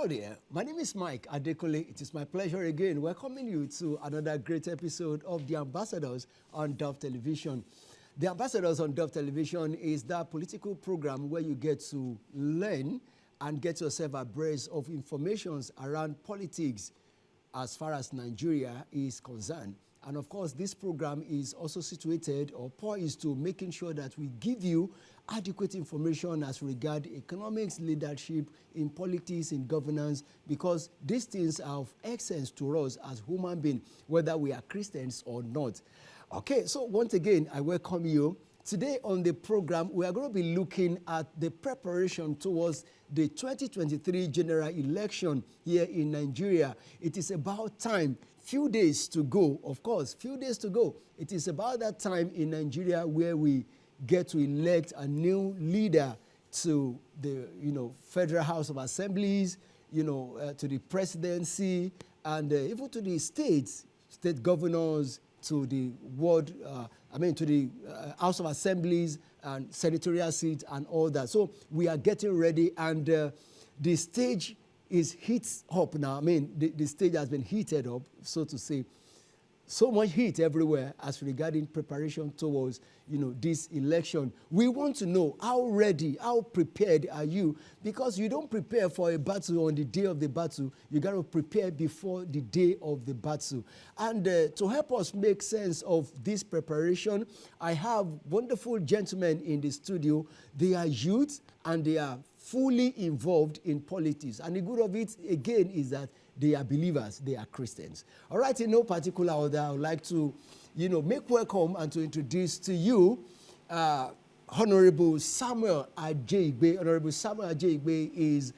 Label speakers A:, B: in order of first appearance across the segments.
A: Hello there, my name is Mike Adekunle. It is my pleasure again welcoming you to another great episode of The Ambassadors on Dove Television. The Ambassadors on Dove Television is that political program where you get to learn and get yourself abreast of information around politics as far as Nigeria is concerned. And of course, this program is also situated or poised to making sure that we give you adequate information as regard economics, leadership, in politics, in governance, because these things are of essence to us as human beings, whether we are Christians or not. Okay, so once again, I welcome you. Today on the program, we are going to be looking at the preparation towards the 2023 general election here in Nigeria. It is about time. Few days to go, of course, few days to go. It is about that time in Nigeria where we get to elect a new leader to the, Federal House of Assemblies, to the presidency, and even to the state governors, to the to the House of Assemblies and senatorial seats and all that. So we are getting ready, and the stage is heat up now. The stage has been heated up, so to say. So much heat everywhere as regarding preparation towards, this election. We want to know how ready, how prepared are you? Because you don't prepare for a battle on the day of the battle. You got to prepare before the day of the battle. And to help us make sense of this preparation, I have wonderful gentlemen in the studio. They are youth and they are fully involved in politics. And the good of it, again, is that they are believers, they are Christians. All right, in no particular order, I would like to, make welcome and to introduce to you Honorable Samuel Ajeigbe. Honorable Samuel Ajeigbe is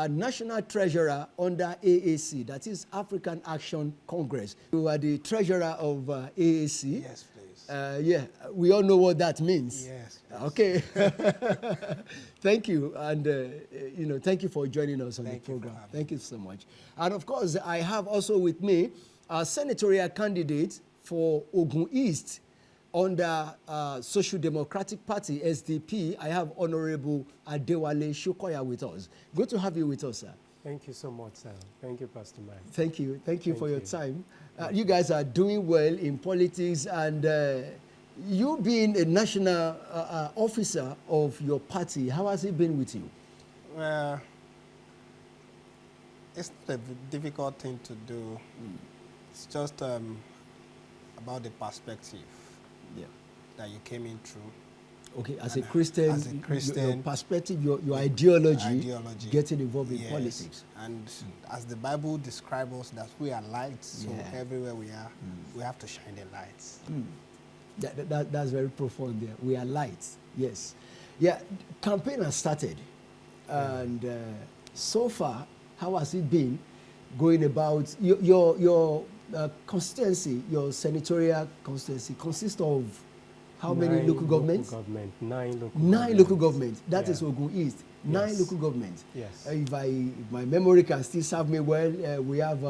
A: National Treasurer under AAC, that is African Action Congress. You are the Treasurer of AAC.
B: Yes, please.
A: We all know what that means.
B: Yes.
A: Okay. Thank you, and thank you for joining us on the program. Thank you so much. And of course, I have also with me a senatorial candidate for Ogun East under Social Democratic Party SDP. I have Honorable Adewale Sokoya with us. Good to have you with us, sir.
C: Thank you so much, sir. Thank you, Pastor Mike.
A: Thank you. Thank you for your time. You guys are doing well in politics, and you being a national officer of your party, how has it been with you?
B: Well, it's not a difficult thing to do. It's just about the perspective that you came in through.
A: Okay, as a Christian, your perspective, your ideology, getting involved in politics.
B: And as the Bible describes us, that we are lights, so everywhere we are, we have to shine the lights.
A: That's very profound there. We are lights, yes. Yeah, campaign has started, and so far, how has it been going about? Your constituency, your senatorial constituency, consists of how many local governments? Nine local governments. That is Ogun East. Nine local governments.
C: Yes.
A: If my memory can still serve me well, we have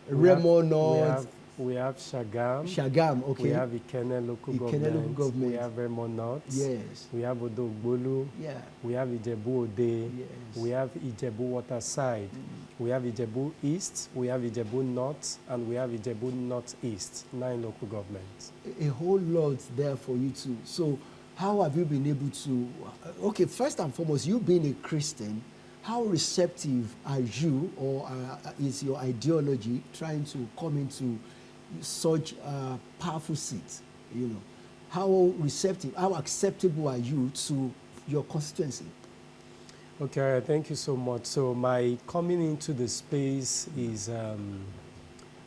A: Remo North.
C: We have Shagam.
A: Shagam, okay.
C: We have Ikenne local government. We have Remo North.
A: Yes.
C: We have Odogbolu.
A: Yeah.
C: We have Ijebu Ode.
A: Yes.
C: We have Ijebu Waterside. We have Ijebu East. We have Ijebu North. And we have Ijebu Northeast. 9 local governments.
A: A whole lot there for you too. So how have you been able to, okay, first and foremost, you being a Christian, how receptive are you, or is your ideology trying to come into such a powerful seat? How receptive, how acceptable are you to your constituency?
C: Okay, thank you so much. So my coming into the space is,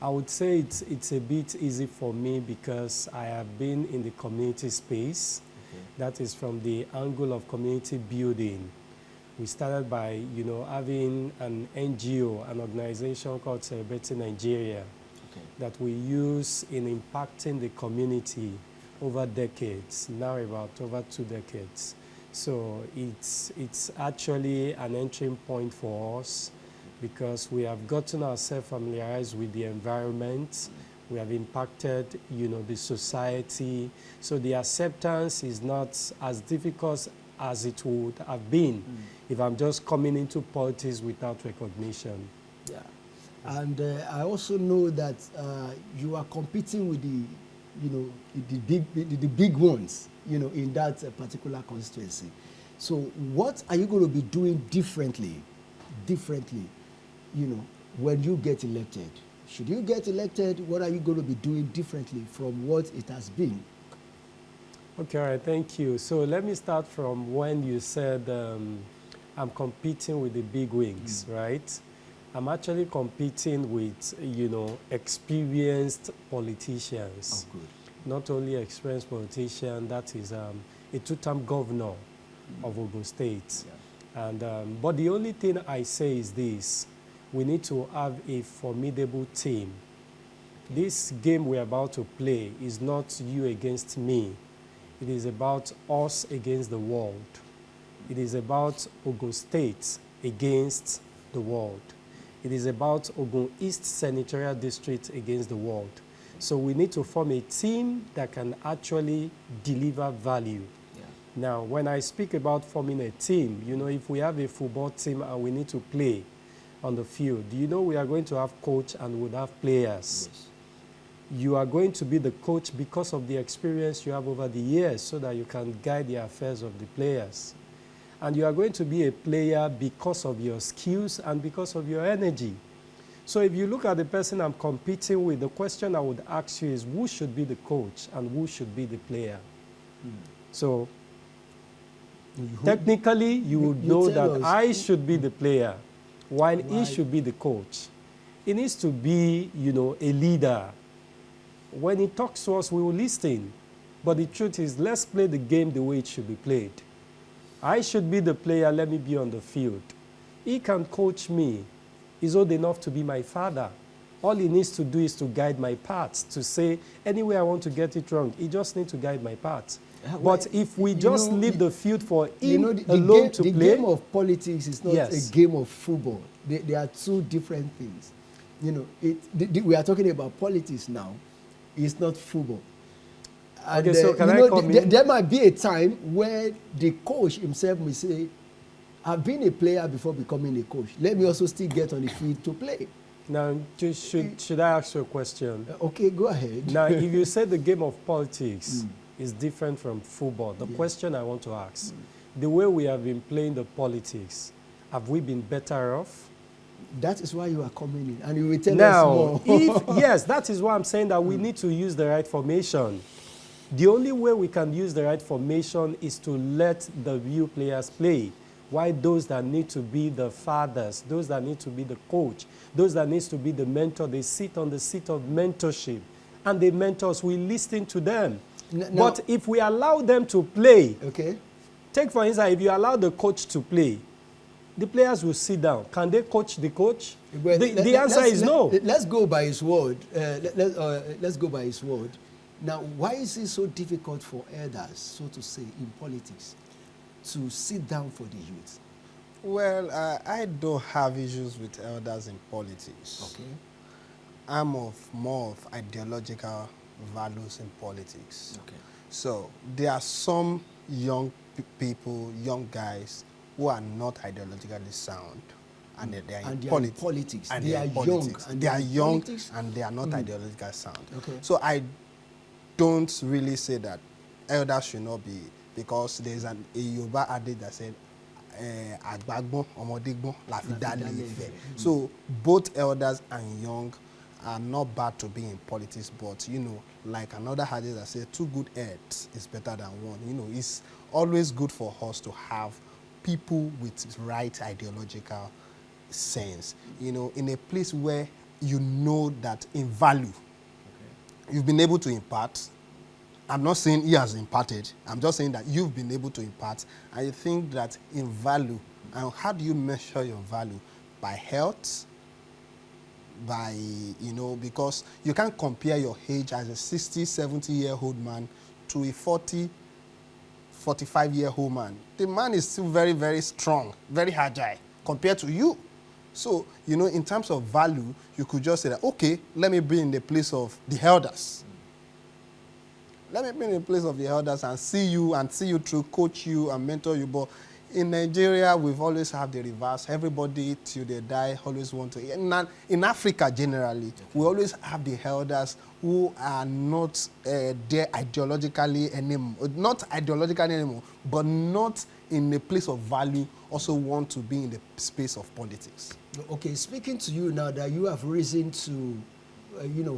C: I would say it's a bit easy for me because I have been in the community space. Okay. That is from the angle of community building. We started by, having an NGO, an organization called Celebrating Nigeria, that we use in impacting the community over decades, now about over 2 decades. So it's actually an entry point for us because we have gotten ourselves familiarized with the environment. We have impacted, the society. So the acceptance is not as difficult as it would have been if I'm just coming into politics without recognition.
A: Yeah. And I also know that you are competing with the big ones, in that particular constituency. So what are you going to be doing differently, when you get elected? Should you get elected, what are you going to be doing differently from what it has been?
C: Okay, all right, thank you. So let me start from when you said I'm competing with the big wigs, right? I'm actually competing with, experienced politicians.
A: Oh, good.
C: Not only experienced politician, that is a two-term governor of Ogun State. Yeah. And, but the only thing I say is this: we need to have a formidable team. This game we're about to play is not you against me. It is about us against the world. It is about Ogun State against the world. It is about Ogun East Senatorial District against the world. So we need to form a team that can actually deliver value. Yeah. Now, when I speak about forming a team, if we have a football team and we need to play on the field, we are going to have coach and we'll have players. Yes. You are going to be the coach because of the experience you have over the years so that you can guide the affairs of the players. And you are going to be a player because of your skills and because of your energy. So if you look at the person I'm competing with, the question I would ask you is, who should be the coach and who should be the player? So technically, you would know that I should be the player while he should be the coach. He needs to be, a leader. When he talks to us, we will listen. But the truth is, let's play the game the way it should be played. I should be the player, let me be on the field. He can coach me. He's old enough to be my father. All he needs to do is to guide my path, to say, anyway I want to get it wrong, he just needs to guide my path. But if we just leave the field for him alone to play...
A: The game of politics is not a game of football. They are two different things. We are talking about politics now. It's not football. And,
C: okay, so can I come in?
A: There might be a time where the coach himself may say, I've been a player before becoming a coach. Let me also still get on the field to play.
C: Now, should I ask you a question?
A: Okay, go ahead.
C: Now, if you say the game of politics is different from football, the question I want to ask, the way we have been playing the politics, have we been better off?
A: That is why you are coming in, and you will tell us more.
C: Yes, that is why I'm saying that we need to use the right formation. The only way we can use the right formation is to let the new players play. Why those that need to be the fathers, those that need to be the coach, those that need to be the mentor, they sit on the seat of mentorship. And the mentors, we listen to them. But if we allow them to play, take for instance, if you allow the coach to play, the players will sit down. Can they coach the coach? Well, the answer is no.
A: Let's go by his word. Let's go by his word. Now, why is it so difficult for elders, so to say, in politics, to sit down for the youth?
B: Well, I don't have issues with elders in politics. Okay. I'm more of ideological values in politics. Okay. So there are some young people, young guys, who are not ideologically sound, and they are in politics. And they are young, and they are young, and they are not ideologically sound. Okay. So I don't really say that elders should not be, because there's a Yoruba adage that said, "Agbagbon, omodegbon, la fi dale ife." So both elders and young are not bad to be in politics, but like another adage that said, two good heads is better than one. It's always good for us to have people with right ideological sense, in a place where that in value, you've been able to impart. I'm not saying he has imparted. I'm just saying that you've been able to impart. I think that in value, and how do you measure your value? By health, by, because you can't compare your age as a 60, 70-year-old man to a 40, 45-year-old man. The man is still very, very strong, very agile compared to you. So, in terms of value, you could just say that, okay, let me be in the place of the elders. let me be in the place of the elders and see you through, coach you and mentor you. But in Nigeria, we've always had the reverse. Everybody till they die always want to. In Africa generally, we always have the elders who are not there ideologically anymore, but not in a place of value, also want to be in the space of politics.
A: Okay, speaking to you now that you have risen to,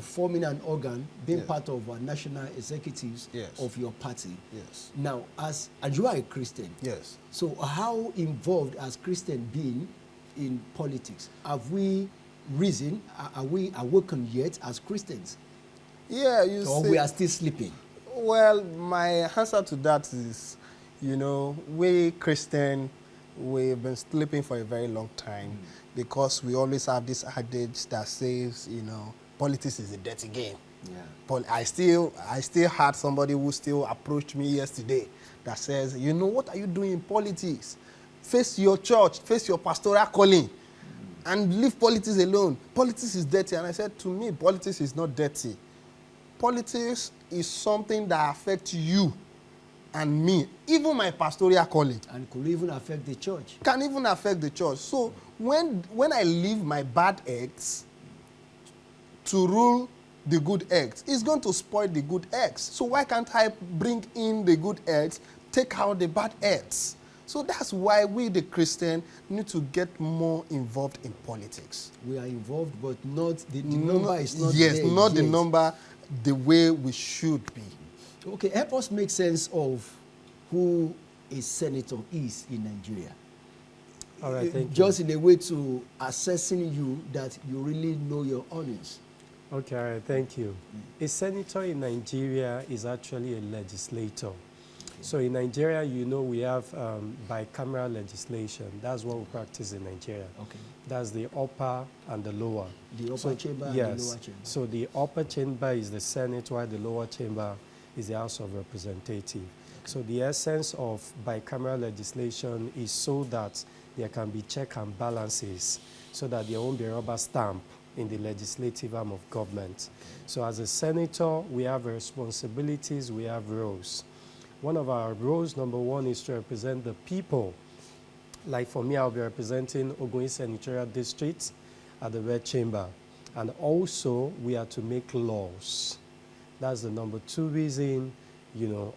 A: forming an organ, being part of national executives of your party.
B: Yes.
A: Now, and you are a Christian.
B: Yes.
A: So how involved has Christian been in politics? Have we risen? Are we awoken yet as Christians?
B: Yeah,
A: or we are still sleeping?
B: Well, my answer to that is, we Christian, we've been sleeping for a very long time because we always have this adage that says, politics is a dirty game. Yeah. I still had somebody who still approached me yesterday that says, what are you doing in politics? Face your church, face your pastoral calling, and leave politics alone. Politics is dirty. And I said, to me, politics is not dirty. Politics is something that affects you and me, even my pastoral calling.
A: And could even affect the church.
B: Can even affect the church. So when I leave my bad eggs to rule the good eggs, it's going to spoil the good eggs. So why can't I bring in the good eggs, take out the bad eggs? So that's why we, the Christian, need to get more involved in politics.
A: We are involved, but not the number is not
B: there. Yes, not
A: yet.
B: The number the way we should be.
A: Okay, help us make sense of who a senator is in Nigeria.
C: All right, thank you.
A: Just in a way to assessing you that you really know your onions.
C: Okay, all right, thank you. A senator in Nigeria is actually a legislator. Okay. So in Nigeria, we have bicameral legislation. That's what we practice in Nigeria. Okay. That's the upper and the lower.
A: The upper chamber and the lower chamber.
C: So the upper chamber is the Senate, while the lower chamber is the House of Representatives. Okay. So the essence of bicameral legislation is so that there can be check and balances, so that there won't be a rubber stamp in the legislative arm of government. So as a senator, we have responsibilities, we have roles. One of our roles, number one, is to represent the people. Like for me, I'll be representing Ogun East Senatorial District at the Red Chamber. And also, we are to make laws. That's the number two reason,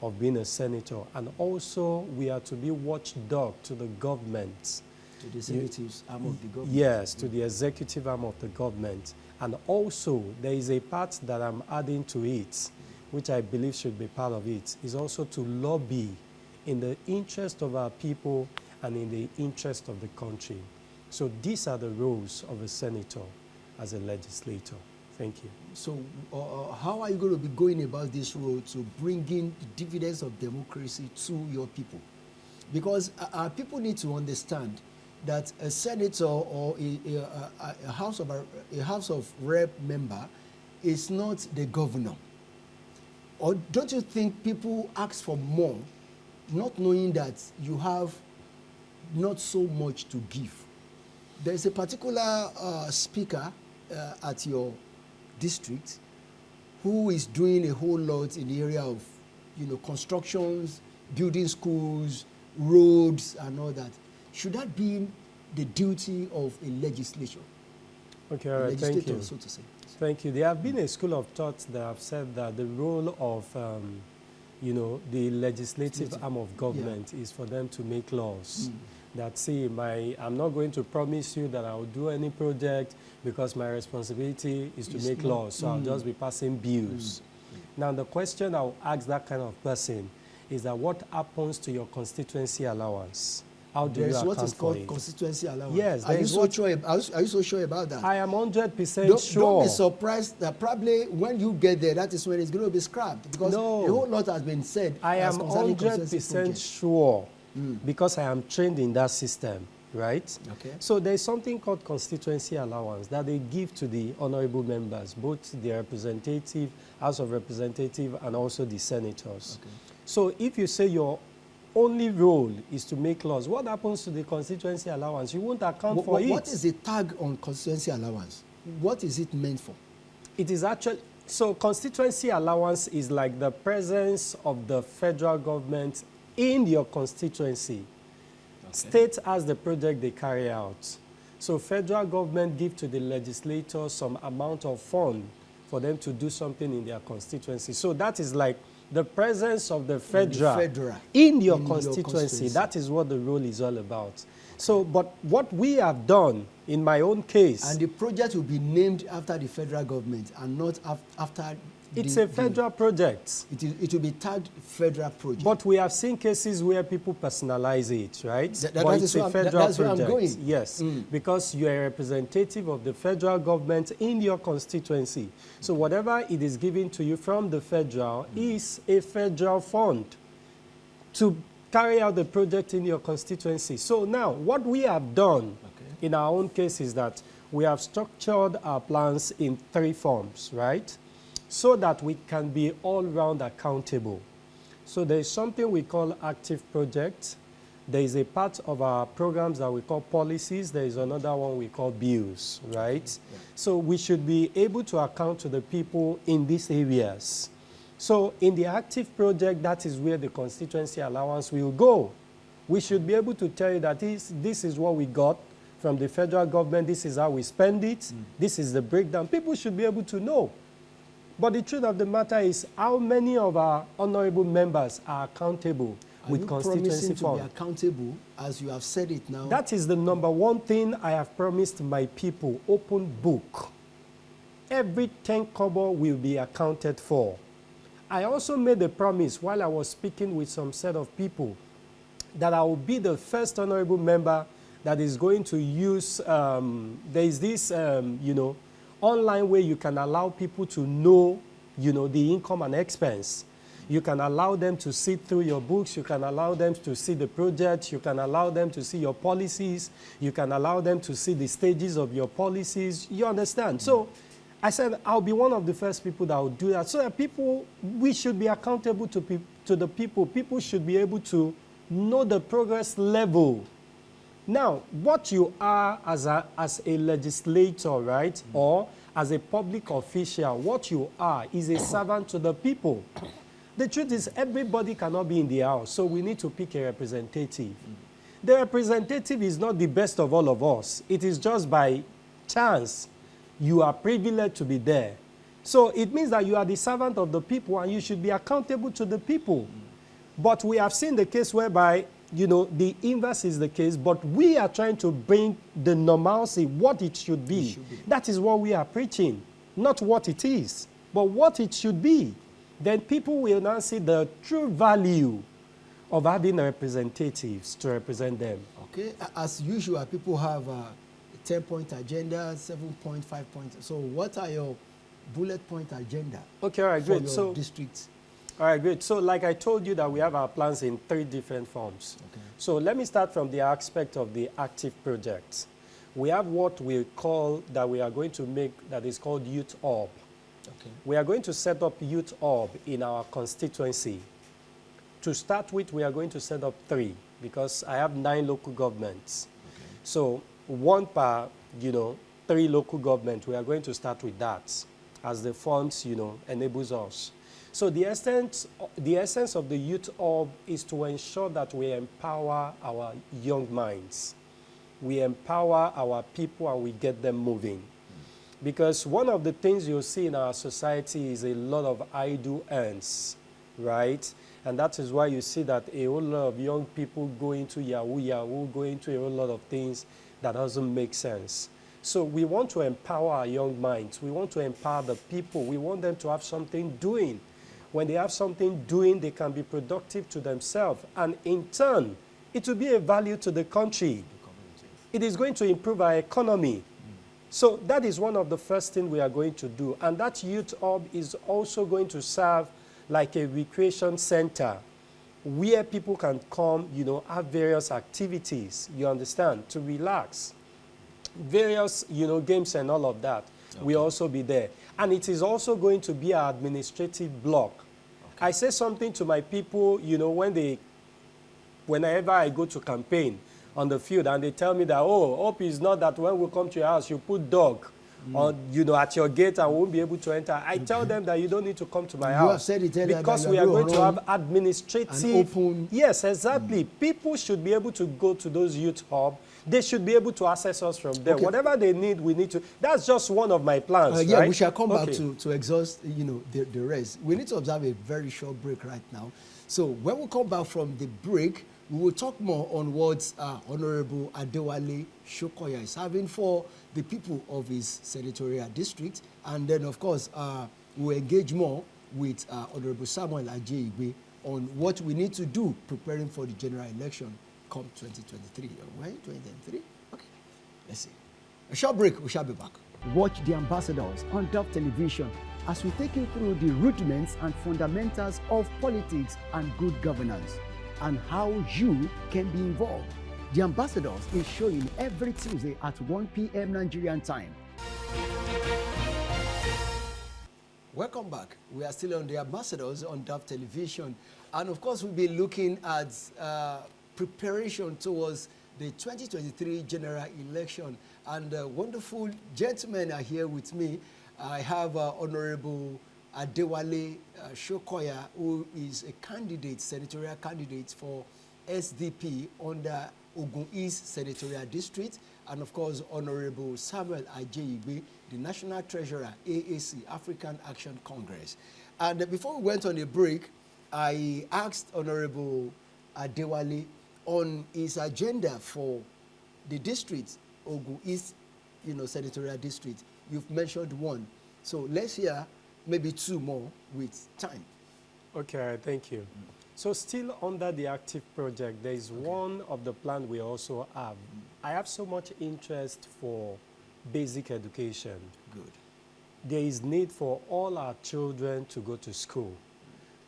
C: of being a senator. And also, we are to be watchdog to the government.
A: To the executive arm of the government.
C: Yes, to the executive arm of the government. And also, there is a part that I'm adding to it, which I believe should be part of it, is also to lobby in the interest of our people and in the interest of the country. So these are the roles of a senator as a legislator. Thank you.
A: So how are you going to be going about this role to bring in the dividends of democracy to your people? Because our people need to understand that a senator or a House of Rep member is not the governor. Or don't you think people ask for more, not knowing that you have not so much to give? There's a particular speaker at your district who is doing a whole lot in the area of, constructions, building schools, roads, and all that. Should that be the duty of a legislature?
C: Okay, all right, thank you.
A: So to say.
C: Thank you. There have been a school of thought that have said that the role of, the legislative arm of government is for them to make laws. That, see, I'm not going to promise you that I will do any project because my responsibility is to make laws, so I'll just be passing bills. Now, the question I'll ask that kind of person is that what happens to your constituency allowance? How do you account for it? There is what is called
A: constituency allowance.
C: Yes.
A: Are you so sure about that?
C: I am 100% sure.
A: Don't be surprised that probably when you get there, that is when it's going to be scrapped. Because a whole lot has been said.
C: I am 100% sure because I am trained in that system, right? Okay. So there is something called constituency allowance that they give to the honorable members, both the representative, House of Representatives, and also the senators. Okay. So if you say your only role is to make laws, what happens to the constituency allowance? You won't account for it.
A: What is the tag on constituency allowance? What is it meant for?
C: It is actually, So constituency allowance is like the presence of the federal government in your constituency. Okay. State has the project they carry out. So federal government give to the legislator some amount of fund for them to do something in their constituency. So that is like the presence of the federal in your constituency. That is what the role is all about. So, but what we have done in my own case...
A: And the project will be named after the federal government and not after...
C: It's a federal project.
A: It will be tagged federal project.
C: But we have seen cases where people personalize it, right? But it's a federal project.
A: Where I'm going.
C: Yes, because you are a representative of the federal government in your constituency. So whatever it is given to you from the federal is a federal fund to carry out the project in your constituency. So now, what we have done in our own case is that we have structured our plans in 3 forms, right? So that we can be all-round accountable. So there is something we call active projects. There is a part of our programs that we call policies. There is another one we call bills, right? Yeah. So we should be able to account to the people in these areas. So in the active project, that is where the constituency allowance will go. We should be able to tell you that this is what we got from the federal government. This is how we spend it. This is the breakdown. People should be able to know. But the truth of the matter is, how many of our honorable members are accountable with constituency fund?
A: To be accountable, as you have said it now?
C: That is the number one thing I have promised my people, open book. Every 10 kobo will be accounted for. I also made a promise while I was speaking with some set of people that I will be the first honorable member that is going to use, there is this, online way you can allow people to know, the income and expense. You can allow them to see through your books. You can allow them to see the project. You can allow them to see your policies. You can allow them to see the stages of your policies. You understand? So I said, I'll be one of the first people that will do that. So that people, we should be accountable to the people. People should be able to know the progress level. Now, what you are as a legislator, right, or as a public official, what you are is a servant to the people. The truth is, everybody cannot be in the house, so we need to pick a representative. The representative is not the best of all of us. It is just by chance you are privileged to be there. So it means that you are the servant of the people and you should be accountable to the people. But we have seen the case whereby the inverse is the case, but we are trying to bring the normalcy, what it should be. That is what we are preaching, not what it is, but what it should be. Then people will now see the true value of having representatives to represent them.
A: Okay, as usual, people have a 10-point agenda, 7-point, 5-point. So what are your bullet point agenda?
C: Okay, all right, great.
A: For your districts?
C: All right, great. So like I told you that we have our plans in 3 different forms. Okay. So let me start from the aspect of the active projects. We have what we call, that we are going to make, that is called Youth Hub. Okay. We are going to set up Youth Hub in our constituency. To start with, we are going to set up 3 because I have 9 local governments. Okay. So 1 per, 3 local government, we are going to start with that as the funds, enables us. So the essence of the Youth Hub is to ensure that we empower our young minds. We empower our people and we get them moving. Because one of the things you'll see in our society is a lot of idle ends, right? And that is why you see that a whole lot of young people go into Yahoo, go into a whole lot of things that doesn't make sense. So we want to empower our young minds. We want to empower the people. We want them to have something doing. When they have something doing, they can be productive to themselves. And in turn, it will be a value to the country. It is going to improve our economy. So that is one of the first things we are going to do. And that Youth Hub is also going to serve like a recreation center where people can come, have various activities, you understand, to relax. Various, games and all of that. Okay. Will also be there. And it is also going to be an administrative block. Okay. I say something to my people, whenever I go to campaign on the field and they tell me that, hope is not that when we come to your house, you put dog or, you know, at your gate and won't be able to enter. I tell them that you don't need to come to my
A: You
C: house.
A: have said it earlier
C: because
A: that
C: we
A: you
C: are
A: are
C: going to have administrative.
A: open.
C: Yes, exactly. People should be able to go to those youth hubs. They should be able to access us from there.
A: Okay.
C: Whatever they need, we need to. That's just one of my plans,
A: Yeah,
C: right?
A: we shall come back to exhaust, you know, the rest. We need to observe a very short break right now. So when we come back from the break, we will talk more on what Honorable Adewale Sokoya is having for the people of his senatorial district. And then, of course, we'll engage more with Honorable Samuel Ajeigbe on what we need to do preparing for the general election come 2023. When? 2023? Okay. Let's see. A short break, we shall be back. Watch The Ambassadors on Dove Television as we take you through the rudiments and fundamentals of politics and good governance, and how you can be involved. The Ambassadors is showing every Tuesday at 1 p.m. Nigerian time. Welcome back. We are still on The Ambassadors on Dove Television. And of course, we'll be looking at preparation towards the 2023 general election. And wonderful gentlemen are here with me. I have Honorable Adewale Sokoya, who is a candidate, senatorial candidate for SDP under Ogun East Senatorial District, and of course, Honorable Samuel Ajeigbe, the National Treasurer, AAC, African Action Congress. And before we went on a break, I asked Honorable Adewale on his agenda for the district, Ogun East, you know, Senatorial District. You've mentioned one. So let's hear maybe two more with time.
C: Okay, thank you. So still under the active project, there is one of the plan we also have. I have so much interest for basic education.
A: Good.
C: There is need for all our children to go to school.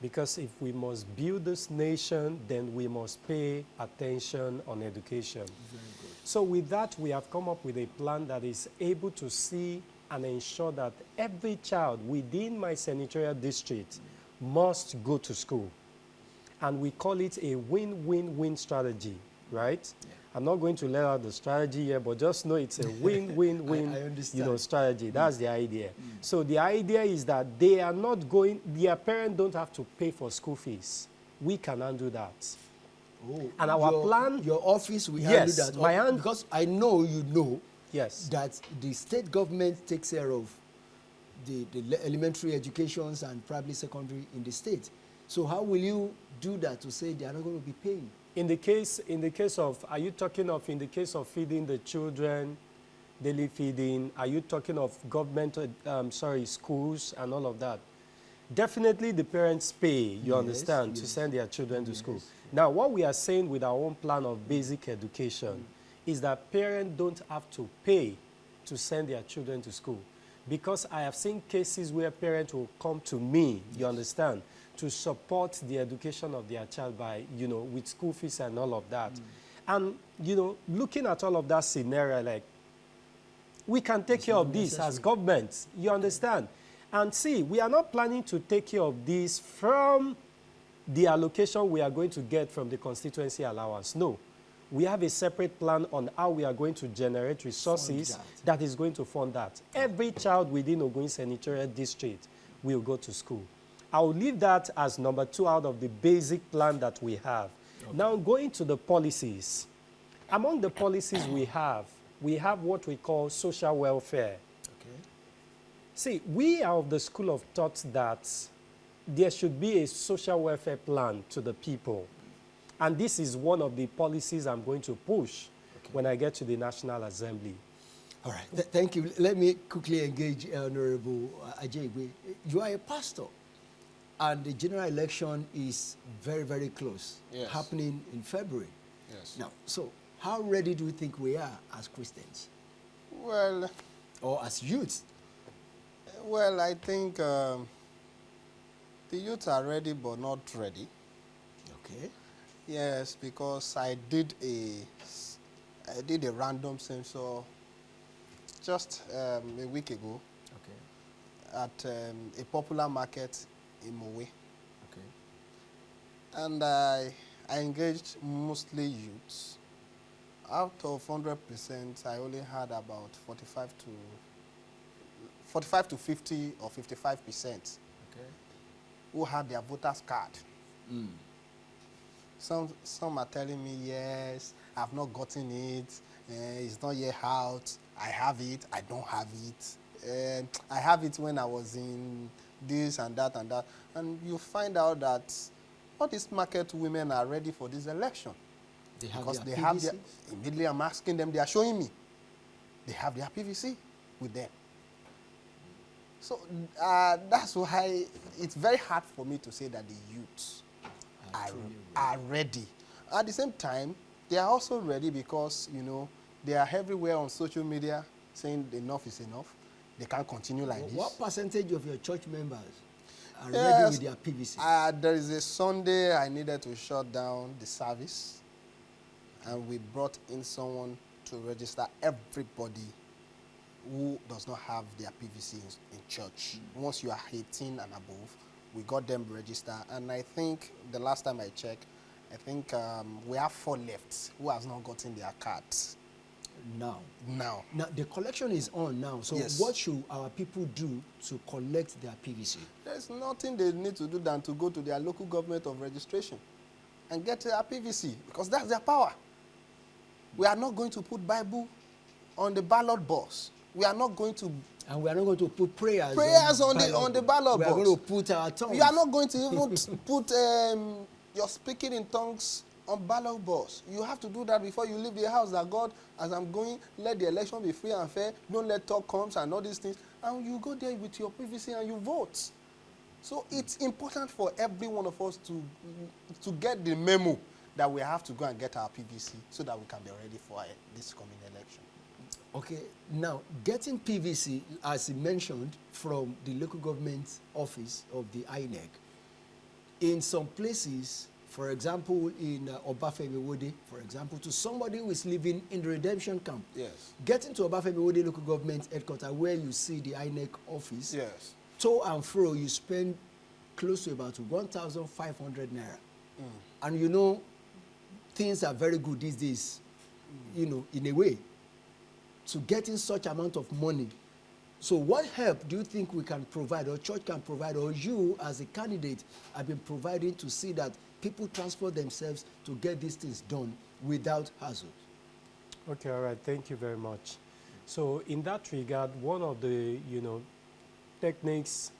C: Because if we must build this nation, then we must pay attention on education.
A: Very good.
C: So with that, we have come up with a plan that is able to see and ensure that every child within my senatorial district must go to school. And we call it a win-win-win strategy, right? Yeah. I'm not going to lay out the strategy here, but just know it's a win-win-win strategy. That's the idea. So the idea is that they are not going, their parents don't have to pay for school fees. We can undo that.
A: Oh,
C: and our plan...
A: Your office will handle
C: yes,
A: that. Because I know you know
C: yes.
A: that the state government takes care of the elementary educations and probably secondary in the state. So how will you do that to say they are not going to be paying?
C: In the case of, are you talking of in the case of feeding the children, daily feeding, are you talking of government, schools and all of that? Definitely the parents pay, you understand, to send their children to school. Now, what we are saying with our own plan of basic education is that parents don't have to pay to send their children to school. Because I have seen cases where parents will come to me, you understand, to support the education of their child by, you know, with school fees and all of that. And, you know, looking at all of that scenario, like, we can take care of this as government, you understand? And see, we are not planning to take care of this from the allocation we are going to get from the constituency allowance. No. We have a separate plan on how we are going to generate resources that is going to fund that. Every child within Ogun Senatorial District will go to school. I'll leave that as number 2 out of the basic plan that we have. Okay. Now, going to the policies. Among the policies we have what we call social welfare.
A: Okay.
C: See, we are of the school of thought that there should be a social welfare plan to the people. And this is one of the policies I'm going to push when I get to the National Assembly.
A: All right. Thank you. Let me quickly engage Honorable Ajeigbe. You are a pastor. And the general election is very, very close, happening in February.
B: Yes.
A: Now, so how ready do you think we are as Christians?
B: Well...
A: Or as youths?
B: Well, I think the youth are ready but not ready.
A: Okay.
B: Yes, because I did a random census just a week ago at a popular market in Mowe.
A: Okay.
B: And I engaged mostly youths. Out of 100%, I only had about 45 to 45 to 50 or 55% who have their voters card. Some are telling me, yes, I've not gotten it, it's not yet out, I have it, I don't have it. I have it when I was in this and that and that. And you find out that all these market women are ready for this election.
A: They have
B: because
A: their
B: they have
A: PVCs?
B: their, immediately I'm asking them, they are showing me. They have their PVC with them. So that's why it's very hard for me to say that the youths are ready. At the same time, they are also ready because, you know, they are everywhere on social media saying enough is enough. They can't continue like this.
A: What percentage of your church members are
B: Yes,
A: ready with their PVC?
B: there is a Sunday I needed to shut down the service, and we brought in someone to register everybody who does not have their PVC in church. Once you are 18 and above, we got them registered, and I think the last time I checked, I think we have 4 left who has not gotten their cards.
A: Now, the collection is on now. So
B: Yes.
A: what should our people do to collect their PVC?
B: There's nothing they need to do than to go to their local government of registration and get their PVC, because that's their power. We are not going to put Bible on the ballot box. We are not going to.
A: And we are not going to put prayers
B: on the ballot
A: box. We
B: box.
A: are going to put our tongues.
B: You are not going to even put your speaking in tongues on ballot box. You have to do that before you leave the house. That God, as I'm going, let the election be free and fair. Don't let talk comes and all these things. And you go there with your PVC and you vote. So it's important for every one of us to get the memo that we have to go and get our PVC so that we can be ready for this coming election.
A: Okay, now getting PVC, as you mentioned, from the local government office of the INEC, in some places, for example, in Obafemi, for example, to somebody who is living in the redemption camp,
B: Yes.
A: getting to Obafemi local government headquarters where you see the INEC office,
B: Yes.
A: to and fro, you spend close to about 1,500 naira. And you know, things are very good these days, you know, in a way, to getting such amount of money. So what help do you think we can provide, or church can provide, or you as a candidate have been providing to see that people transport themselves to get these things done without hassle?
C: Okay, all right, thank you very much. So in that regard, one of the, techniques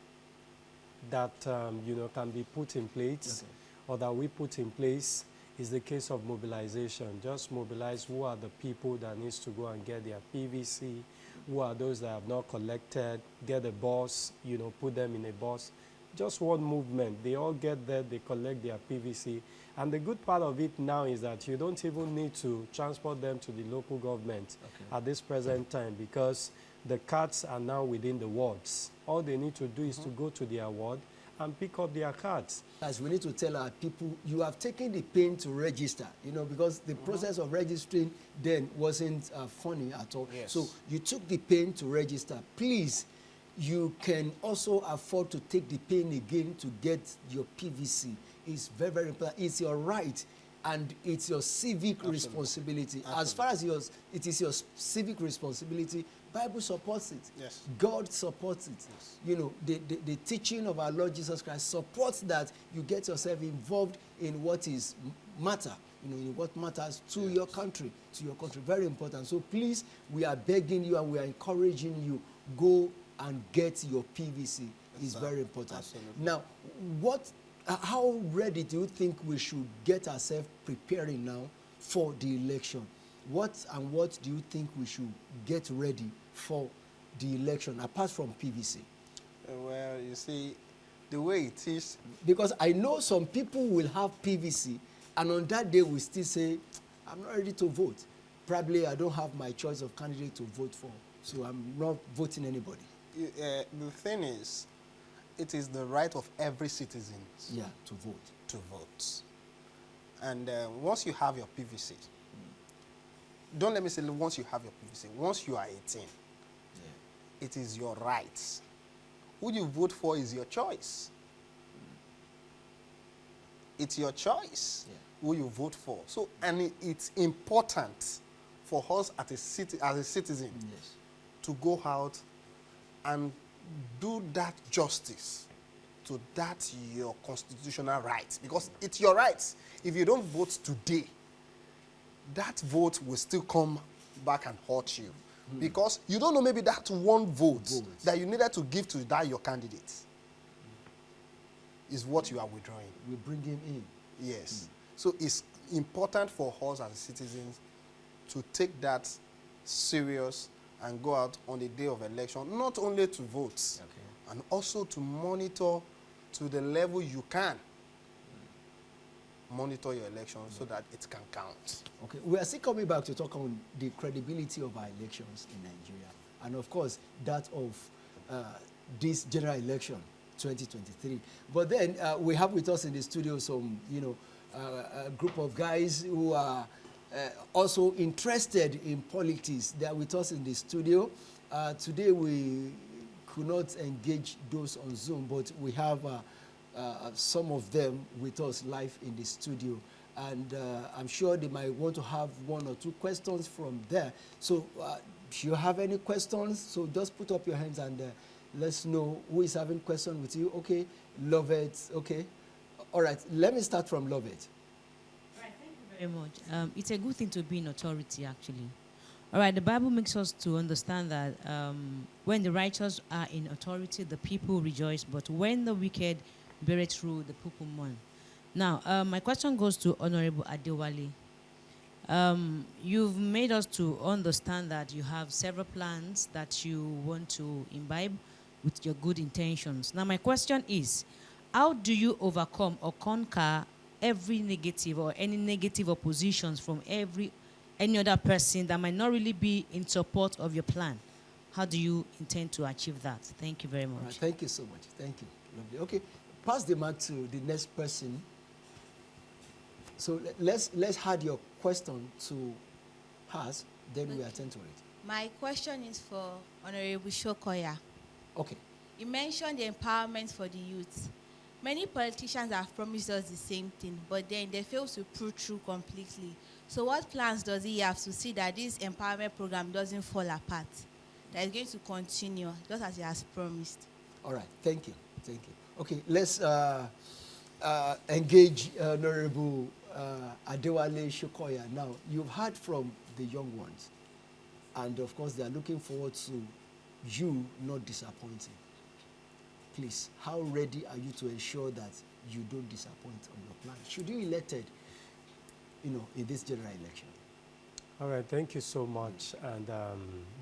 C: that, can be put in place, or that we put in place, is the case of mobilization. Just mobilize who are the people that needs to go and get their PVC, who are those that have not collected, get a bus, put them in a bus. Just one movement. They all get there, they collect their PVC. And the good part of it now is that you don't even need to transport them to the local government at this present time, because the cards are now within the wards. All they need to do is to go to their ward and pick up their cards.
A: As we need to tell our people, you have taken the pain to register, because the process of registering then wasn't funny at all.
B: Yes.
A: So you took the pain to register. Please, you can also afford to take the pain again to get your PVC. It's very, very important. It's your right, and it's your civic responsibility.
B: Absolutely.
A: As far as it is your civic responsibility, Bible supports it.
B: Yes.
A: God supports it.
B: Yes.
A: The teaching of our Lord Jesus Christ supports that you get yourself involved in what is matter, in what matters to your country, Very important. So please, we are begging you and we are encouraging you, go and get your PVC. It's very important.
B: Absolutely.
A: Now, how ready do you think we should get ourselves preparing now for the election? What do you think we should get ready for the election, apart from PVC?
B: Well, you see, the way it is.
A: Because I know some people will have PVC, and on that day will still say, I'm not ready to vote. Probably I don't have my choice of candidate to vote for, so I'm not voting anybody.
B: The thing is, it is the right of every citizen
A: To vote.
B: to vote. And once you have your PVC, don't let me say once you have your PVC, once you are 18, it is your right. Who you vote for is your choice. It's your choice who you vote for. So, and it's important for us as a citizen to go out and do that justice to that your constitutional right, because it's your right. If you don't vote today, that vote will still come back and haunt you, because you don't know, maybe that one vote that you needed to give to that your candidate is what you are withdrawing.
A: We bring him in.
B: Yes. So it's important for us as citizens to take that serious and go out on the day of election, not only to vote, and also to monitor to the level you can. Monitor your election so that it can count.
A: Okay, we are still coming back to talk on the credibility of our elections in Nigeria, and of course that of this general election 2023. But then we have with us in the studio some, a group of guys who are also interested in politics. They are with us in the studio. Today we could not engage those on Zoom, but we have some of them with us live in the studio. And I'm sure they might want to have one or two questions from there. So if you have any questions, so just put up your hands and let's know who is having questions with you. Okay, love it. Okay. All right, let me start from love it.
D: All right, thank you very much. It's a good thing to be in authority, actually. All right, the Bible makes us to understand that when the righteous are in authority, the people rejoice, but when the wicked bear it through, the people mourn. Now, my question goes to Honorable Adewale. You've made us to understand that you have several plans that you want to imbibe with your good intentions. Now, my question is, how do you overcome or conquer every negative or any negative oppositions from any other person that might not really be in support of your plan? How do you intend to achieve that? Thank you very much.
A: Right, thank you so much. Thank you. Lovely. Okay, pass the mic to the next person. So let's add your question to us, then we attend to it.
E: My question is for Honorable Sokoya.
A: Okay.
E: You mentioned the empowerment for the youth. Many politicians have promised us the same thing, but then they fail to pull through completely. So what plans does he have to see that this empowerment program doesn't fall apart, that is going to continue just as he has promised?
A: All right, thank you. Thank you. Okay, let's engage Honorable Adewale Sokoya. Now, you've heard from the young ones, and of course, they are looking forward to you not disappointing. Please, how ready are you to ensure that you don't disappoint on your plan? Should you be elected, in this general election?
C: All right, thank you so much. And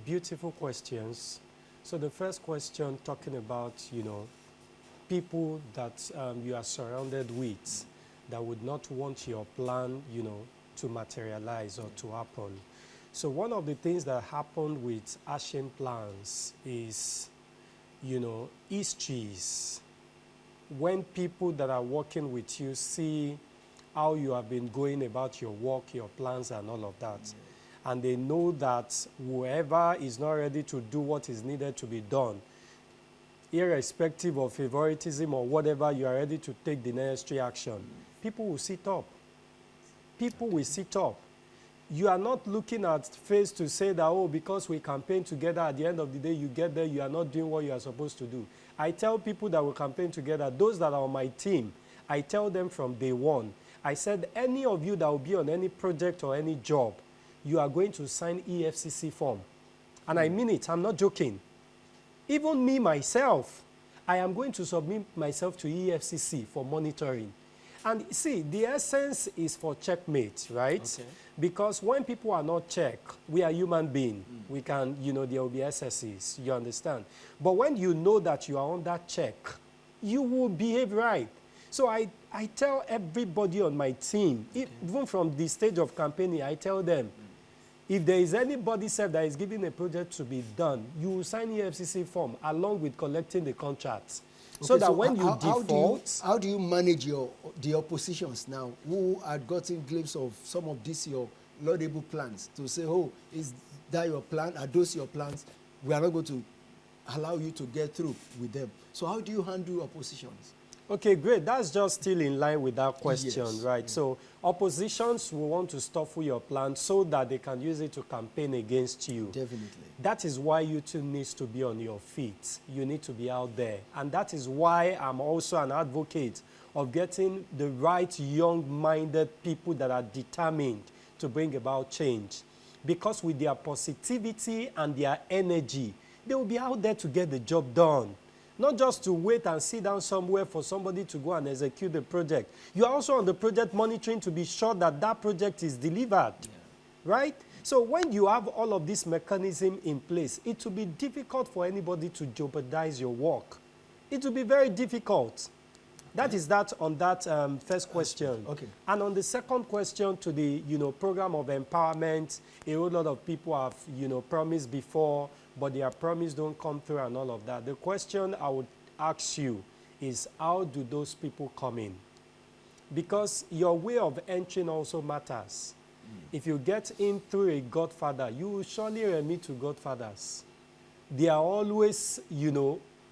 C: beautiful questions. So the first question, talking about, people that you are surrounded with that would not want your plan, to materialize or to happen. So one of the things that happened with action plans is, histories. When people that are working with you see how you have been going about your work, your plans and all of that, and they know that whoever is not ready to do what is needed to be done, irrespective of favoritism or whatever, you are ready to take the necessary action, people will sit up. People will sit up. You are not looking at face to say that, because we campaign together, at the end of the day, you get there, you are not doing what you are supposed to do. I tell people that we campaign together, those that are on my team, I tell them from day one, I said, any of you that will be on any project or any job, you are going to sign EFCC form. And I mean it, I'm not joking. Even me, myself, I am going to submit myself to EFCC for monitoring. And see, the essence is for checkmate, right? Okay. Because when people are not checked, we are human beings. We can, there will be excesses, you understand? But when you know that you are under check, you will behave right. So I tell everybody on my team, even from the stage of campaigning, I tell them, if there is anybody that is giving a project to be done, you will sign EFCC form along with collecting the contracts. Okay, so that when you default...
A: How do you manage the oppositions now who had gotten glimpse of some of these your laudable plans to say, is that your plan? Are those your plans? We are not going to allow you to get through with them. So how do you handle oppositions?
C: Okay, great. That's just still in line with that question,
A: Yes.
C: right? So oppositions will want to stifle your plan so that they can use it to campaign against you.
A: Definitely.
C: That is why you two needs to be on your feet. You need to be out there. And that is why I'm also an advocate of getting the right young-minded people that are determined to bring about change. Because with their positivity and their energy, they will be out there to get the job done. Not just to wait and sit down somewhere for somebody to go and execute the project. You are also on the project monitoring to be sure that that project is delivered, right? So when you have all of this mechanism in place, it will be difficult for anybody to jeopardize your work. It will be very difficult. That is that on that first question.
A: Okay.
C: And on the second question to the, program of empowerment, a whole lot of people have, promised before, but their promise don't come through and all of that. The question I would ask you is, how do those people come in? Because your way of entering also matters. If you get in through a godfather, you will surely remit to godfathers. There are always,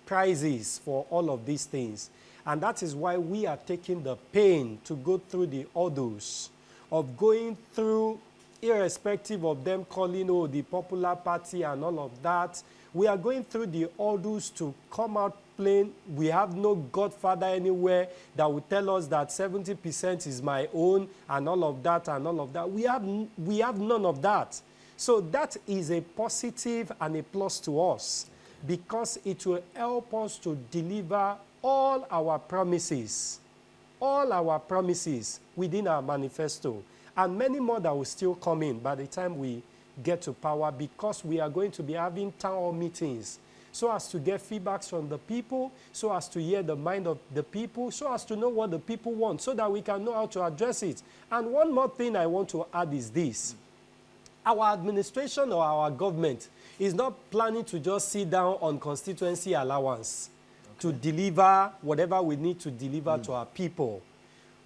C: prizes for all of these things. And that is why we are taking the pain to go through the hurdles of going through, irrespective of them calling, the popular party and all of that. We are going through the hurdles to come out plain. We have no godfather anywhere that will tell us that 70% is my own and all of that and all of that. We have none of that. So that is a positive and a plus to us, because it will help us to deliver all our promises within our manifesto, and many more that will still come in by the time we get to power, because we are going to be having town hall meetings so as to get feedbacks from the people, so as to hear the mind of the people, so as to know what the people want, so that we can know how to address it. And one more thing I want to add is this. Our administration or our government is not planning to just sit down on constituency allowance to deliver whatever we need to deliver to our people.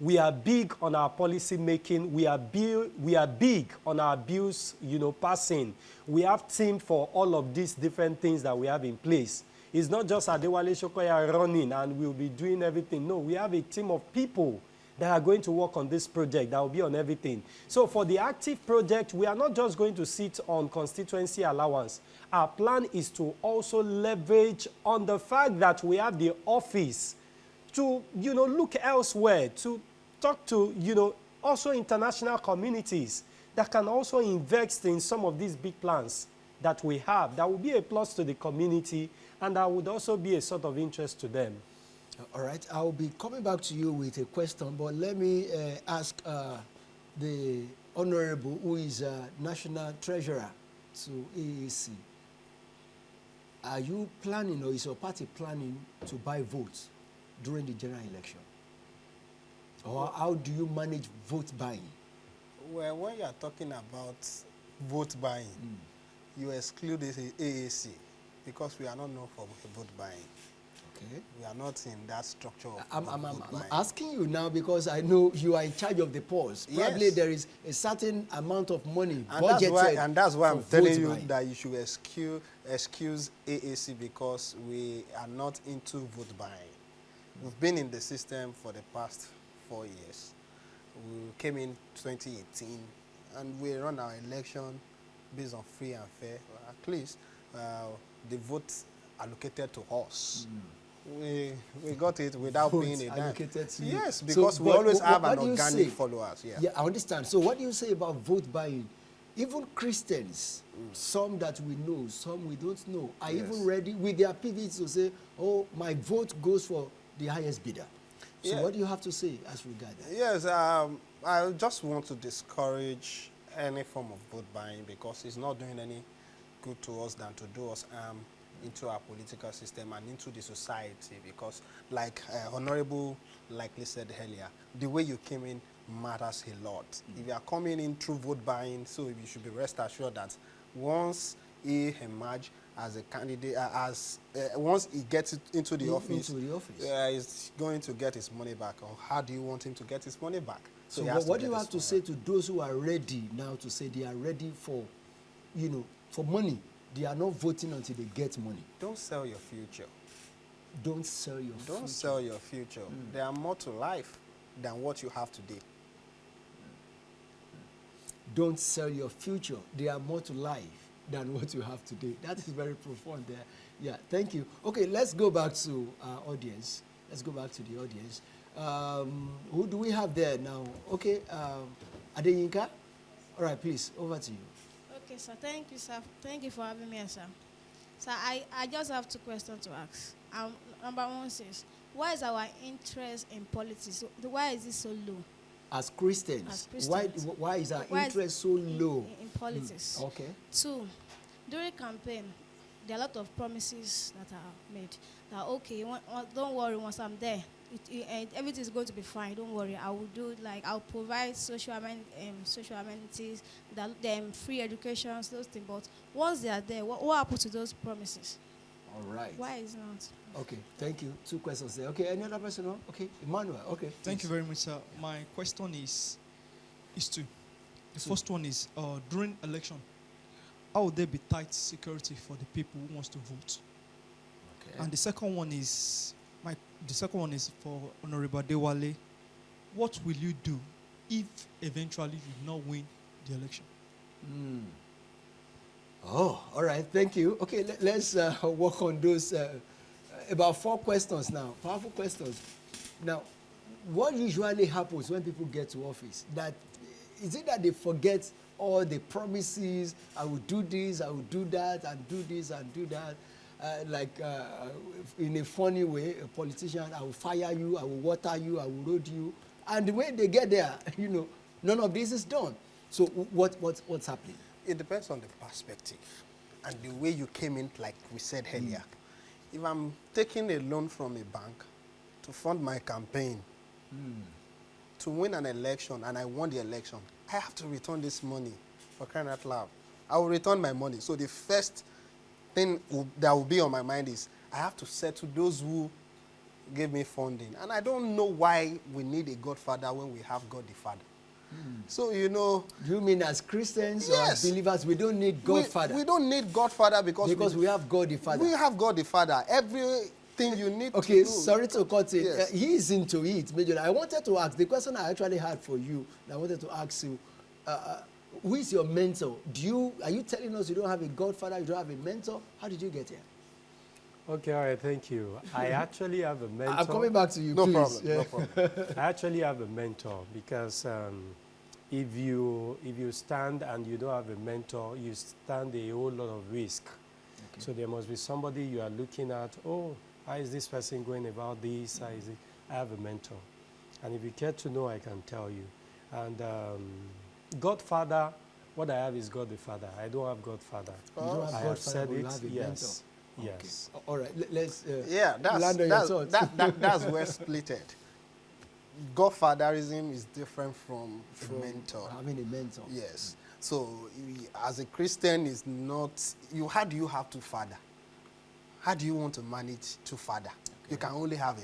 C: We are big on our policy making. We are big on our bills, passing. We have team for all of these different things that we have in place. It's not just Adewale Sokoya running and we'll be doing everything. No, we have a team of people that are going to work on this project, that will be on everything. So for the active project, we are not just going to sit on constituency allowance. Our plan is to also leverage on the fact that we have the office to, look elsewhere, to talk to, also international communities that can also invest in some of these big plans that we have. That will be a plus to the community, and that would also be a sort of interest to them.
A: All right, I'll be coming back to you with a question, but let me ask the Honorable, who is National Treasurer to AAC. Are you planning, or is your party planning to buy votes during the general election? Or how do you manage vote buying?
B: Well, when you are talking about vote buying, you exclude the AAC, because we are not known for vote buying.
A: Okay.
B: We are not in that structure of
A: I'm
B: vote buying.
A: asking you now because I know you are in charge of the polls. Probably
B: Yes.
A: there is a certain amount of money
B: And
A: budgeted.
B: that's why I'm
A: for
B: telling
A: vote
B: you
A: buying.
B: that you should excuse AAC, because we are not into vote buying. We've been in the system for the past 4 years. We came in 2018, and we run our election based on free and fair. At least the votes allocated to us. We got it without
A: Votes
B: paying a dime.
A: allocated to you.
B: Yes,
A: So,
B: because we
A: but
B: always have
A: what
B: an
A: do you
B: organic
A: say?
B: followers. Yeah.
A: Yeah, I understand. So what do you say about vote buying? Even Christians, some that we know, some we don't know, are
B: Yes.
A: even ready with their PVs to say, oh, my vote goes for the highest bidder. So
B: Yeah.
A: what do you have to say as regards that?
B: Yes, I just want to discourage any form of vote buying, because it's not doing any good to us than to do us into our political system and into the society. Because, like Honorable likely said earlier, the way you came in matters a lot. If you are coming in through vote buying, so you should be rest assured that once he emerges as a candidate, once he gets into the office, he's going to get his money back. Or how do you want him to get his money back?
A: So
B: he has
A: what
B: to
A: do you
B: get
A: have
B: his
A: to
B: money
A: say to those who are ready now to say they are ready for, for money? They are not voting until they get money.
B: Don't sell your future.
A: Don't sell your future.
B: Don't sell your future. There are more to life than what you have today.
A: Don't sell your future. There are more to life than what you have today. That is very profound there. Yeah, thank you. Okay, let's go back to our audience. Let's go back to the audience. Who do we have there now? Okay, Adeyinka? All right, please, over to you.
F: Okay, sir. Thank you, sir. Thank you for having me here, sir. Sir, I just have 2 questions to ask. Number 1 says, why is our interest in politics? Why is it so low?
A: As Christians,
F: As Christians.
A: Why is our
F: Why
A: interest so low?
F: In politics.
A: Okay.
F: 2, during campaign, there are a lot of promises that are made. That, okay, don't worry, once I'm there, everything is going to be fine. Don't worry. I will do, I'll provide social amenities, free education, those things. But once they are there, what happens to those promises?
A: All right.
F: Why is not?
A: Okay, thank you. 2 questions there. Okay, any other person? No? Okay, Emmanuel. Okay.
G: Thank you
A: please.
G: very much, sir. My question is 2. The first one is, during election, how would there be tight security for the people who wants to vote?
A: Okay.
G: And the second one is for Honorable Adewale. What will you do if eventually you do not win the election?
A: Oh, all right. Thank you. Okay, let's work on those. About 4 questions now. Powerful questions. Now, what usually happens when people get to office? Is it that they forget all the promises? I will do this, I will do that, and do this and do that. In a funny way, a politician, I will fire you, I will water you, I will road you. And when they get there, none of this is done. So what's happening?
B: It depends on the perspective and the way you came in, like we said earlier. If I'm taking a loan from a bank to fund my campaign, to win an election, and I won the election, I have to return this money, for crying out loud. I will return my money. So the first thing that will be on my mind is I have to settle those who gave me funding. And I don't know why we need a godfather when we have God the Father. So,
A: Do you mean as Christians or as
B: Yes.
A: believers, we don't need Godfather?
B: We don't need Godfather because
A: we have God the Father.
B: We have God the Father. Everything you need to
A: Okay,
B: do.
A: sorry to cut in.
B: Yes.
A: He is into it, Major. I wanted to ask, the question I actually had for you, I wanted to ask you, who is your mentor? Are you telling us you don't have a godfather, you don't have a mentor? How did you get here?
C: Okay, all right, thank you. I actually have a mentor.
A: I'm coming back to you,
B: No
A: please.
B: problem,
A: Yeah.
B: no problem.
C: I actually have a mentor because if you stand and you don't have a mentor, you stand a whole lot of risk. Okay. So there must be somebody you are looking at. Oh, how is this person going about this? How is it? I have a mentor, and if you care to know, I can tell you. And Godfather, what I have is God the Father. I don't have Godfather.
A: You don't have
C: I
A: Godfather,
C: have said
A: but you
C: it.
A: have a
C: Yes.
A: mentor.
C: Yes.
A: Okay. All right, let's
B: Yeah,
A: land on your thoughts.
B: that's where splitted. Godfatherism is different from a mentor.
A: Having a mentor.
B: Yes. So, as a Christian, is not you. How do you have to father? How do you want to manage to father? Okay. You can only have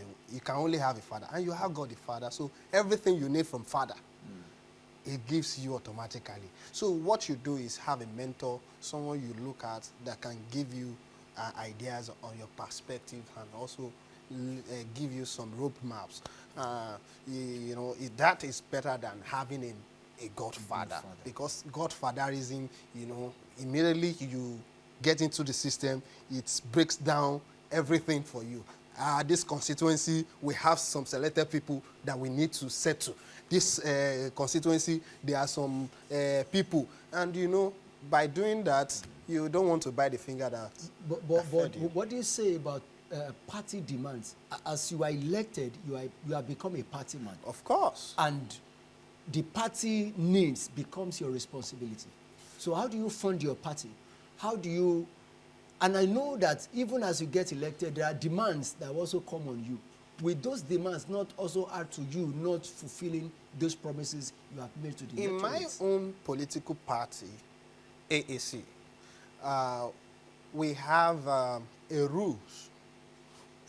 B: a father, and you have God the Father. So everything you need from Father, it gives you automatically. So what you do is have a mentor, someone you look at that can give you ideas on your perspective and also give you some roadmaps. That is better than having a godfather, because godfatherism, immediately you get into the system, it breaks down everything for you. This constituency, we have some selected people that we need to settle. This constituency, there are some people, and by doing that, you don't want to bite the finger that.
A: But what do you say about party demands? As you are elected, you have become a party man.
B: Of course.
A: And the party needs becomes your responsibility. So how do you fund your party? How do you? And I know that even as you get elected, there are demands that also come on you. Will those demands not also add to you not fulfilling those promises you have made to the electorate?
B: In my own political party, AAC, we have a rules.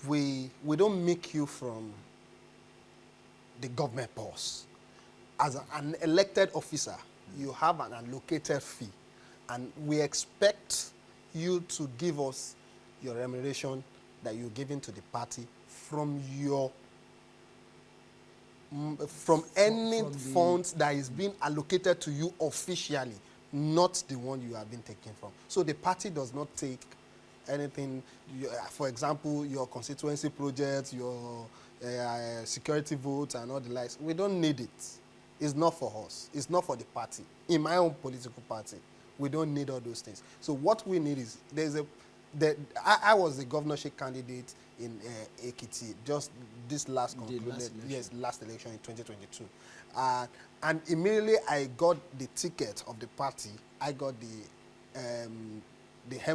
B: We don't make you from the government boss. As an elected officer, you have an allocated fee, and we expect you to give us your remuneration that you're giving to the party from your from any funds that is being allocated to you officially, not the one you have been taken from. So the party does not take anything, for example, your constituency projects, your security votes and all the likes. We don't need it. It's not for us. It's not for the party. In my own political party, we don't need all those things. So what we need is, I was the governorship candidate in Ekiti, just this last concluded, last election in 2022. And immediately I got the ticket of the party. I got the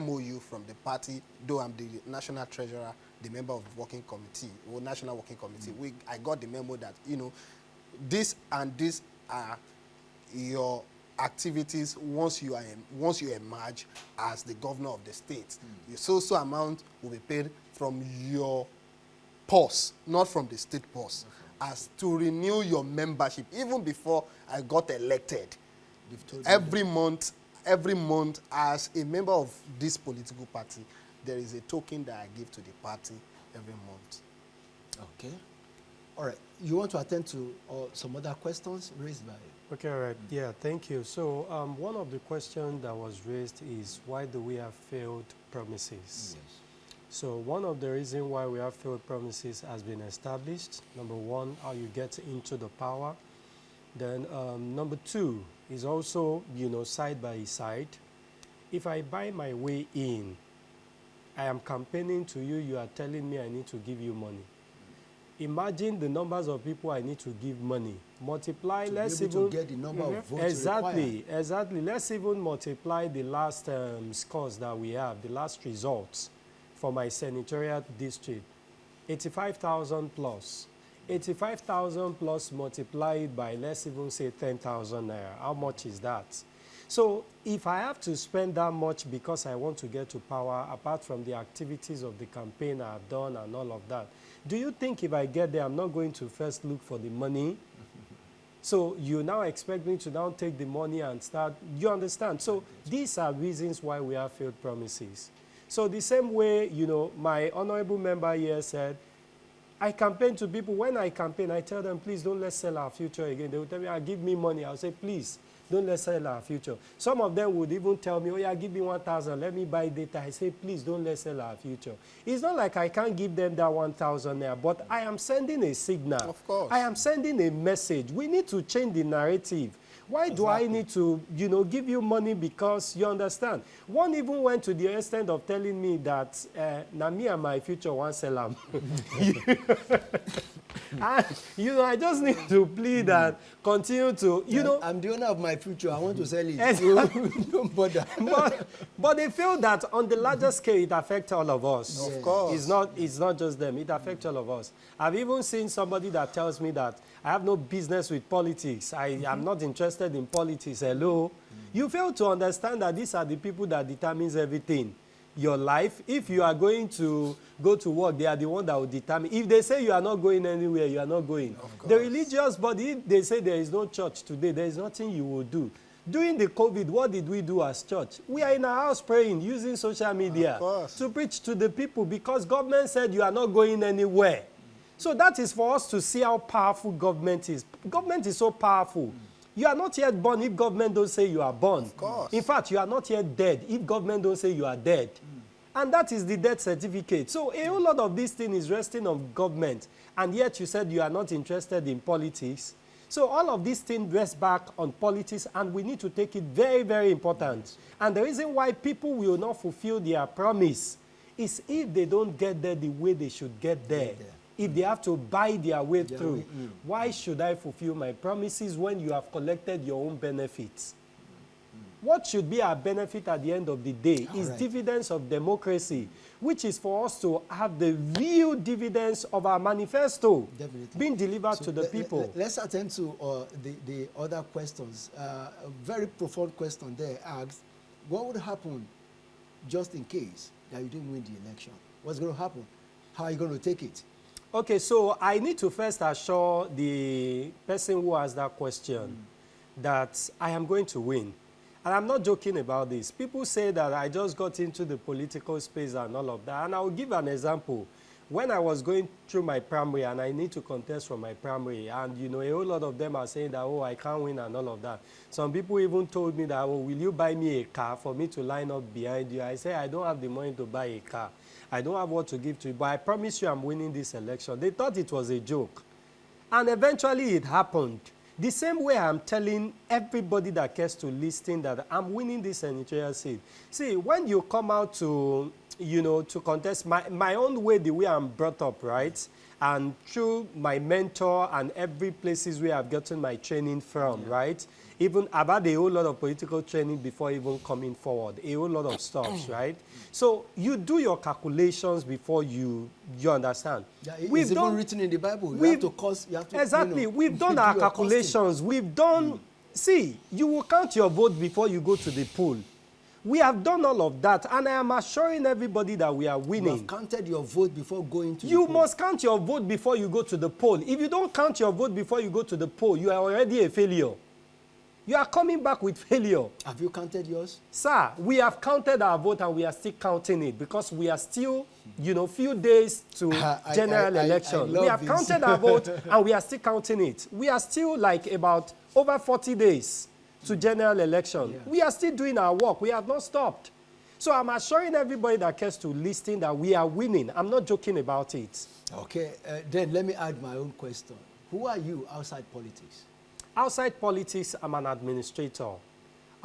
B: MOU from the party, though I'm the national treasurer, the member of the working committee, or national working committee. I got the memo that, this and this are your activities once you emerge as the governor of the state. Your so amount will be paid from your purse, not from the state purse, as to renew your membership. Even before I got elected, every month, as a member of this political party, there is a token that I give to the party every month.
A: Okay. All right. You want to attend to some other questions raised by...
C: Okay, all right. Yeah, thank you. So one of the questions that was raised is, why do we have failed promises?
A: Yes.
C: So one of the reasons why we have failed promises has been established. Number one, how you get into the power. Then number two is also, side by side. If I buy my way in, I am campaigning to you, you are telling me I need to give you money. Imagine the numbers of people I need to give money. Multiply, let's even
A: get the number of votes
C: exactly. Let's even multiply the last scores that we have, the last results for my senatorial district. 85,000 plus. 85,000 plus multiplied by, let's even say 10,000 naira. How much is that? So if I have to spend that much because I want to get to power, apart from the activities of the campaign I've done and all of that, do you think if I get there, I'm not going to first look for the money? So you now expect me to now take the money and start, you understand? So these are reasons why we have failed promises. So the same way, my honorable member here said, I campaign to people. When I campaign, I tell them, please don't let's sell our future again. They will tell me, give me money. I'll say, please, don't let's sell our future. Some of them would even tell me, give me 1,000, let me buy data. I say, please don't let's sell our future. It's not like I can't give them that 1,000 there, but I am sending a signal.
B: Of course.
C: I am sending a message. We need to change the narrative. Why do I need to, give you money because you understand? One even went to the extent of telling me that na me and my future one sell am. And, I just need to plead and continue to,
A: I'm the owner of my future. I want to sell it. Don't bother.
C: But they feel that on the larger scale, it affects all of us.
B: Of course.
C: It's not just them. It affects all of us. I've even seen somebody that tells me that I have no business with politics. I am not interested in politics. Hello? You fail to understand that these are the people that determines everything. Your life, if you are going to go to work, they are the one that will determine. If they say you are not going anywhere, you are not going. The religious body, if they say there is no church today, there is nothing you will do. During the COVID, what did we do as church? We are in our house praying, using social media to preach to the people because government said you are not going anywhere. So that is for us to see how powerful government is. Government is so powerful. You are not yet born if government don't say you are born.
B: Of course.
C: In fact, you are not yet dead if government don't say you are dead. And that is the death certificate. So a whole lot of this thing is resting on government. And yet you said you are not interested in politics. So all of these things rest back on politics, and we need to take it very, very important. And the reason why people will not fulfill their promise is if they don't get there the way they should get there. If they have to buy their way through, why should I fulfill my promises when you have collected your own benefits? What should be our benefit at the end of the day is dividends of democracy, which is for us to have the real dividends of our manifesto being delivered to the people.
A: Let's attend to the other questions. A very profound question there asks, what would happen just in case that you didn't win the election? What's going to happen? How are you going to take it?
C: Okay, so I need to first assure the person who asked that question that I am going to win. And I'm not joking about this. People say that I just got into the political space and all of that. And I'll give an example. When I was going through my primary and I need to contest from my primary, and you know, a whole lot of them are saying that, oh, I can't win and all of that. Some people even told me that, oh, will you buy me a car for me to line up behind you? I say, I don't have the money to buy a car. I don't have what to give to you, but I promise you I'm winning this election. They thought it was a joke. And eventually it happened. The same way I'm telling everybody that cares to listen that I'm winning this senatorial seat. See, when you come out to, you know, to contest my own way, the way I'm brought up, right? And through my mentor and every places where I've gotten my training from, right? Even I've had a whole lot of political training before even coming forward, a whole lot of stuff, right? So you do your calculations before you understand.
A: Yeah, it's even written in the Bible. You have to cost, you have to,
C: exactly.
A: You know,
C: we've done our calculations. We've done, see, you will count your vote before you go to the poll. We have done all of that, and I am assuring everybody that we are winning.
A: You have counted your vote before going to the
C: You
A: poll.
C: must count your vote before you go to the poll. If you don't count your vote before you go to the poll, you are already a failure. You are coming back with failure.
A: Have you counted yours?
C: Sir, we have counted our vote and we are still counting it because we are still, you know, few days to general election. We have counted our vote and we are still counting it. We are still like about over 40 days to general election. Yeah. We are still doing our work. We have not stopped. So I'm assuring everybody that cares to listen that we are winning. I'm not joking about it.
A: Okay, then let me add my own question. Who are you outside politics?
C: Outside politics, I'm an administrator.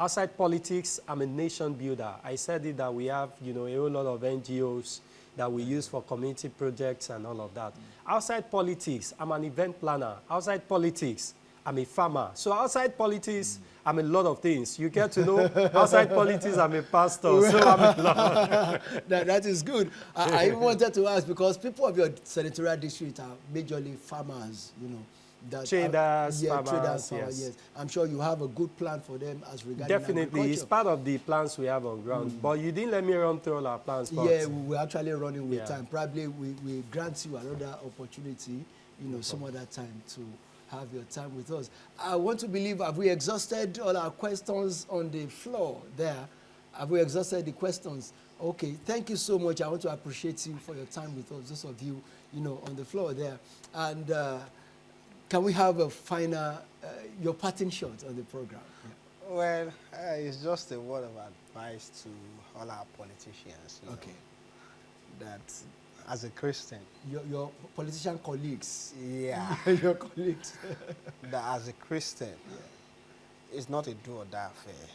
C: Outside politics, I'm a nation builder. I said it that we have, you know, a whole lot of NGOs that we use for community projects and all of that. Outside politics, I'm an event planner. Outside politics, I'm a farmer. So outside politics, I'm a lot of things. You get to know, outside politics, I'm a pastor. So I'm a lot.
A: That is good. I even wanted to ask, because people of your senatorial district are majorly farmers, you know.
C: Traders, farmers,
A: traders, yes. I'm sure you have a good plan for them as regards
C: Definitely, it's part of the plans we have on ground. But you didn't let me run through all our plans.
A: Yeah, we're actually running with time. Probably we grant you another opportunity, you know, some other time to have your time with us. I want to believe, have we exhausted all our questions on the floor there? Have we exhausted the questions? Okay, thank you so much. I want to appreciate you for your time with us, those of you, you know, on the floor there. And can we have a final, your parting shot on the program? Yeah.
B: Well, it's just a word of advice to all our politicians. You know, that as a Christian,
A: your politician colleagues.
B: Yeah.
A: Your colleagues.
B: That as a Christian, it's not a do or die affair.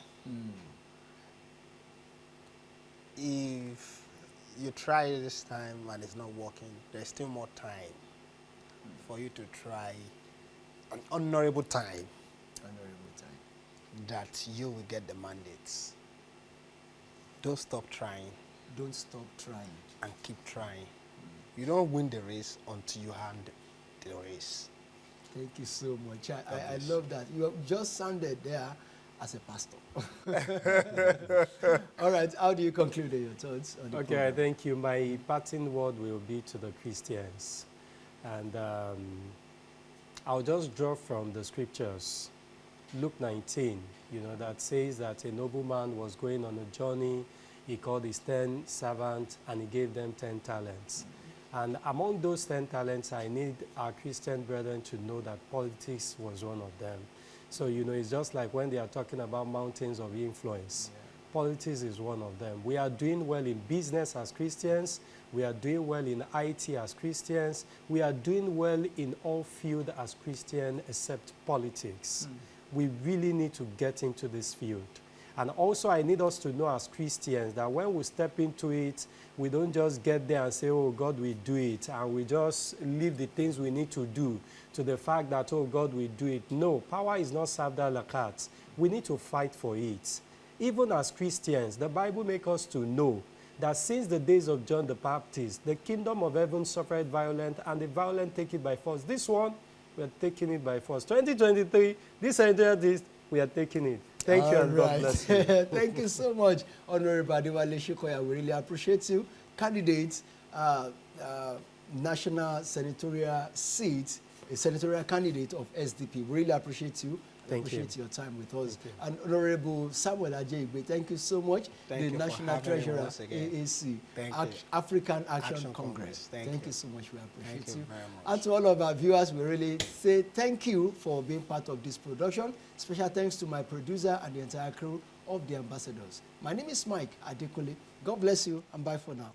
B: If you try this time and it's not working, there's still more time for you to try an honorable time. That you will get the mandates. Don't stop trying.
A: Don't stop trying.
B: And keep trying. You don't win the race until you hand the race.
A: Thank you so much. I love that. You have just sounded there as a pastor. All right, how do you conclude your thoughts on the program?
C: Thank you. My parting word will be to the Christians. And I'll just draw from the scriptures. Luke 19, you know, that says that a nobleman was going on a journey. He called his 10 servants and he gave them 10 talents. And among those 10 talents, I need our Christian brethren to know that politics was one of them. So, you know, it's just like when they are talking about mountains of influence. Politics is one of them. We are doing well in business as Christians. We are doing well in IT as Christians. We are doing well in all fields as Christians except politics. We really need to get into this field. And also I need us to know as Christians that when we step into it, we don't just get there and say, oh, God will do it, and we just leave the things we need to do to the fact that, oh, God will do it. No, power is not served à la carte. We need to fight for it. Even as Christians, the Bible makes us to know that since the days of John the Baptist, the kingdom of heaven suffered violence, and the violent take it by force. This one, we are taking it by force. 2023, this entire we are taking it. Thank you, and God bless you.
A: Thank you so much, Honorable Adewale Sokoya. We really appreciate you. Candidate, national senatorial seat, a senatorial candidate of SDP. We really appreciate you.
C: Thank
A: appreciate
C: you.
A: your time with us. And Honorable Samuel Ajeigbe, thank you so much.
B: Thank
A: the
B: you
A: National
B: for having me
A: Treasurer,
B: once again.
A: AAC,
B: Thank you.
A: African Action
B: Action
A: Congress.
B: Congress.
A: Thank you so much. We appreciate
B: Thank you very much.
A: And to all of our viewers, we really say thank you for being part of this production. Special thanks to my producer and the entire crew of the Ambassadors. My name is Mike Adekunle. God bless you and bye for now.